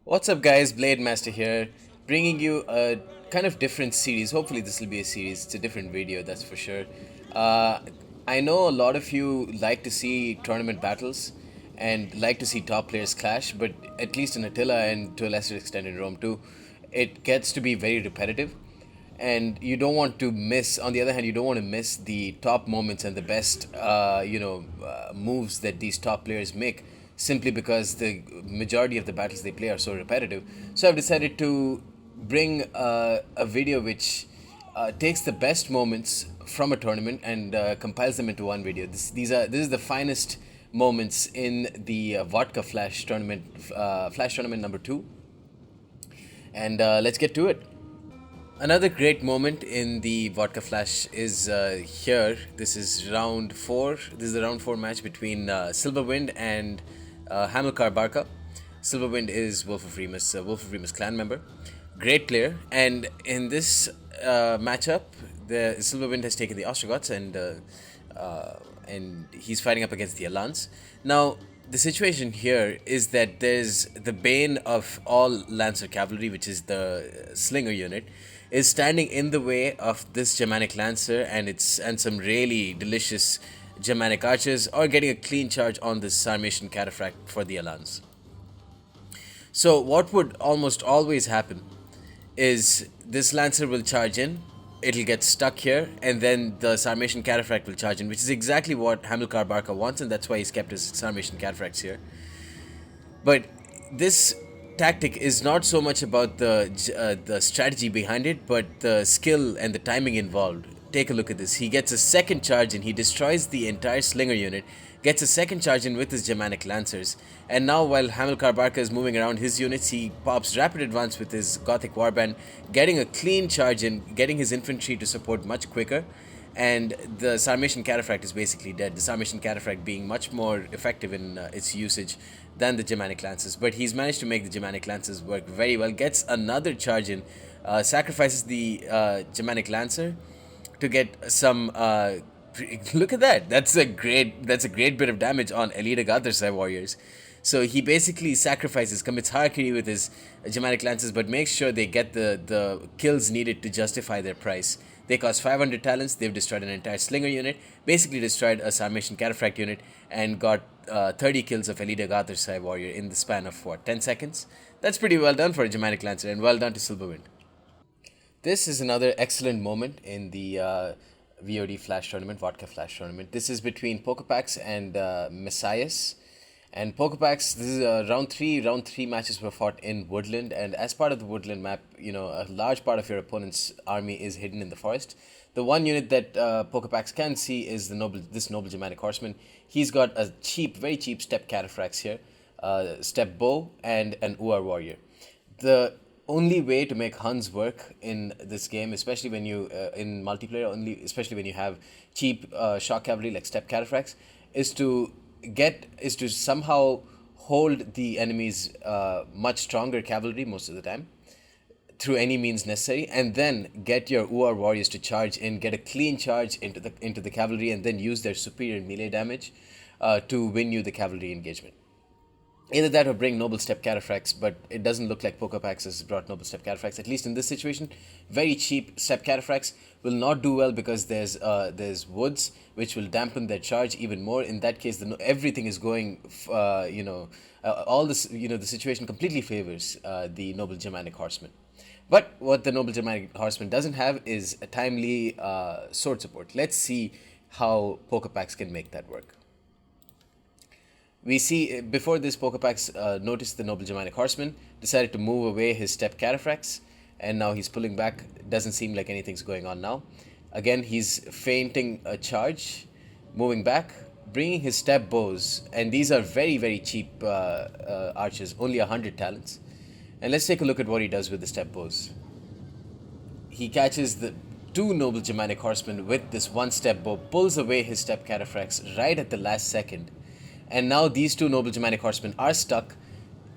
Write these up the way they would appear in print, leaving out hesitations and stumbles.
What's up, guys? Blade Master here, bringing you a kind of different series. Hopefully, this will be a series. It's a different video, that's for sure. Uh, I know a lot of you like to see tournament battles and like to see top players clash, but at least in Attila and to a lesser extent in Rome too, it gets to be very repetitive. And you don't want to miss, on the other hand, you don't want to miss the top moments and the best moves that these top players make, simply because the majority of the battles they play are so repetitive. So I've decided to bring a video which takes the best moments from a tournament and compiles them into one video. This is the finest moments in the VODCA Flash tournament, Flash tournament number 2, and let's get to it. Another great moment in the VODCA Flash is here. This is round 4. This is the round 4 match between Silverwind and Hamilcar Barca. Silverwind is Wolf of Remus clan member. Great player. And in this matchup, the Silverwind has taken the Ostrogoths and he's fighting up against the Alans. Now, the situation here is that there's the bane of all Lancer cavalry, which is the Slinger unit, is standing in the way of this Germanic Lancer and some really delicious Germanic archers, or getting a clean charge on this Sarmatian Cataphract for the Alans. So what would almost always happen is this Lancer will charge in, it'll get stuck here, and then the Sarmatian Cataphract will charge in, which is exactly what Hamilcar Barca wants, and that's why he's kept his Sarmatian Cataphracts here. But this tactic is not so much about the strategy behind it, but the skill and the timing involved. Take a look at this. He gets a second charge in. He destroys the entire Slinger unit, gets a second charge in with his Germanic Lancers, and now while Hamilcar Barca is moving around his units, he pops rapid advance with his Gothic Warband, getting a clean charge in, getting his infantry to support much quicker, and the Sarmatian Cataphract is basically dead. The Sarmatian Cataphract being much more effective in its usage than the Germanic Lances, but he's managed to make the Germanic Lances work very well. Gets another charge in, sacrifices the Germanic Lancer to get some. Look at that! That's a great bit of damage on Elite Gathersai warriors. So he basically sacrifices, commits harakiri with his Germanic Lances, but makes sure they get the kills needed to justify their price. They cost 500 talents, they've destroyed an entire Slinger unit, basically destroyed a Sarmatian Cataphract unit, and got 30 kills of Elite Gathersai warrior in the span of, 10 seconds? That's pretty well done for a Germanic Lancer, and well done to Silverwind. This is another excellent moment in the VOD Flash tournament, VODCA Flash tournament. This is between Pokepax and Messias. And Pokepax, this is round 3. Round 3 matches were fought in Woodland. And as part of the Woodland map, a large part of your opponent's army is hidden in the forest. The one unit that Pokepax can see is this noble Germanic horseman. He's got a very cheap step cataphracts here, step bow, and an Uar warrior. The only way to make Huns work in this game, especially when you in multiplayer, especially when you have cheap shock cavalry like step cataphracts, is to somehow hold the enemy's much stronger cavalry most of the time through any means necessary, and then get your Uar warriors to charge in, get a clean charge into the cavalry, and then use their superior melee damage to win you the cavalry engagement. Either that or bring Noble Step Cataphracts, but it doesn't look like Pokepax has brought Noble Step Cataphracts, at least in this situation. Very cheap Step Cataphracts will not do well because there's woods, which will dampen their charge even more. In that case, everything is going, all this, the situation completely favors the Noble Germanic Horseman. But what the Noble Germanic Horseman doesn't have is a timely sword support. Let's see how Pokepax can make that work. We see before this, Pokepax noticed the Noble Germanic Horseman, decided to move away his step cataphracts, and now he's pulling back. Doesn't seem like anything's going on now. Again, he's feinting a charge, moving back, bringing his step bows, and these are very, very cheap archers, only 100 talents. And let's take a look at what he does with the step bows. He catches the two Noble Germanic Horsemen with this one step bow, pulls away his step cataphracts right at the last second. And now these two Noble Germanic Horsemen are stuck.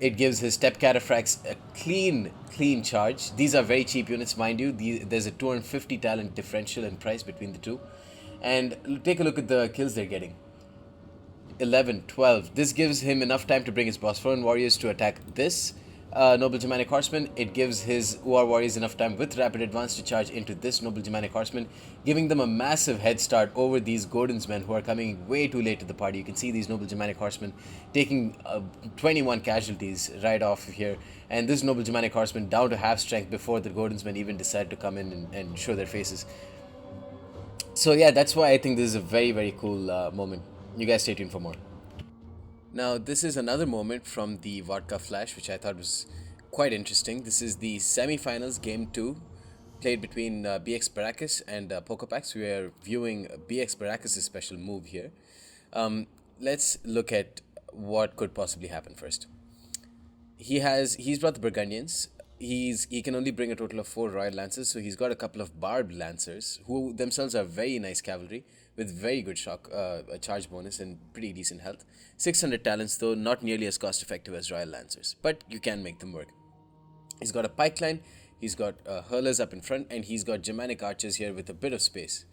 It gives his Step Cataphracts a clean charge. These are very cheap units, mind you. There's a 250 talent differential in price between the two. And take a look at the kills they're getting. 11, 12. This gives him enough time to bring his Bosphorus warriors to attack this Noble Germanic Horseman. It gives his War Warriors enough time with rapid advance to charge into this Noble Germanic Horseman, giving them a massive head start over these Gordon's men who are coming way too late to the party. You can see these Noble Germanic Horsemen taking 21 casualties right off here, and this Noble Germanic Horseman down to half strength before the Gordon's men even decide to come in and show their faces. So yeah, that's why I think this is a very, very cool moment. You guys stay tuned for more. Now, this is another moment from the VODCA Flash, which I thought was quite interesting. This is the semi-finals, game 2, played between BX Baracus and Pokepax. We are viewing BX Baracus' special move here. Let's look at what could possibly happen first. He's brought the Burgundians. He can only bring a total of 4 Royal Lancers, so he's got a couple of Barbed Lancers, who themselves are very nice cavalry, with very good shock, a charge bonus and pretty decent health. 600 talents though, not nearly as cost effective as Royal Lancers, but you can make them work. He's got a pike line, he's got hurlers up in front, and he's got Germanic archers here with a bit of space.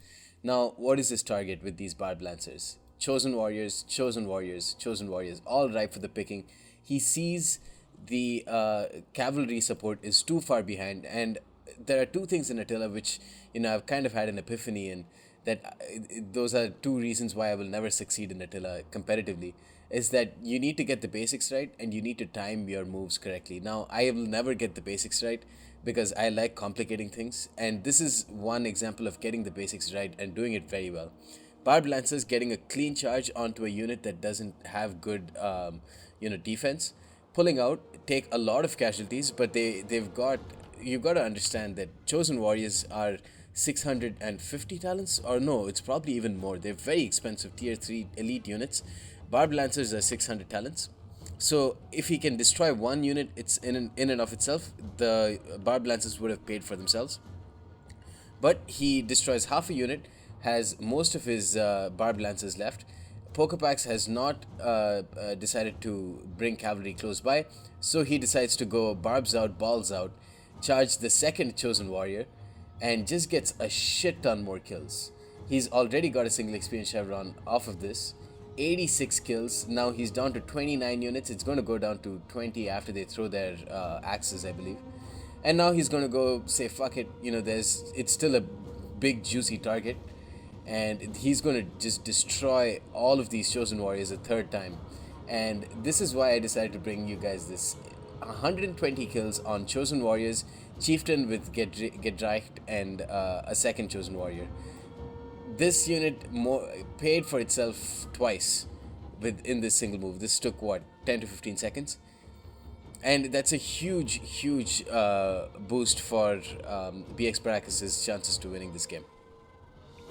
Now, what is his target with these Barbed Lancers? Chosen warriors, chosen warriors, chosen warriors, all ripe for the picking. He sees the cavalry support is too far behind, and there are two things in Attila which, I've kind of had an epiphany in, that those are 2 reasons why I will never succeed in Attila competitively, is that you need to get the basics right and you need to time your moves correctly. Now, I will never get the basics right because I like complicating things, and this is one example of getting the basics right and doing it very well. Barbed Lancers getting a clean charge onto a unit that doesn't have good defense, pulling out, take a lot of casualties, but you've got to understand that chosen warriors are 650 talents, or no, it's probably even more. They're very expensive tier 3 elite units. Barbed Lancers are 600 talents. So if he can destroy one unit, it's in and of itself, the Barbed Lancers would have paid for themselves. But he destroys half a unit, has most of his Barbed Lancers left. Pokepax has not decided to bring cavalry close by, so he decides to go barbs out, balls out, charge the second chosen warrior, and just gets a shit ton more kills. He's already got a single experience chevron off of this. 86 kills. Now he's down to 29 units. It's going to go down to 20 after they throw their axes, I believe. And now he's going to go say, fuck it, it's still a big juicy target. And he's going to just destroy all of these chosen warriors a third time. And this is why I decided to bring you guys this 120 kills on chosen warriors, chieftain with Gedreicht, and a second chosen warrior. This unit paid for itself twice in this single move. This took 10 to 15 seconds, and that's a huge boost for BX Baracus' chances to winning this game.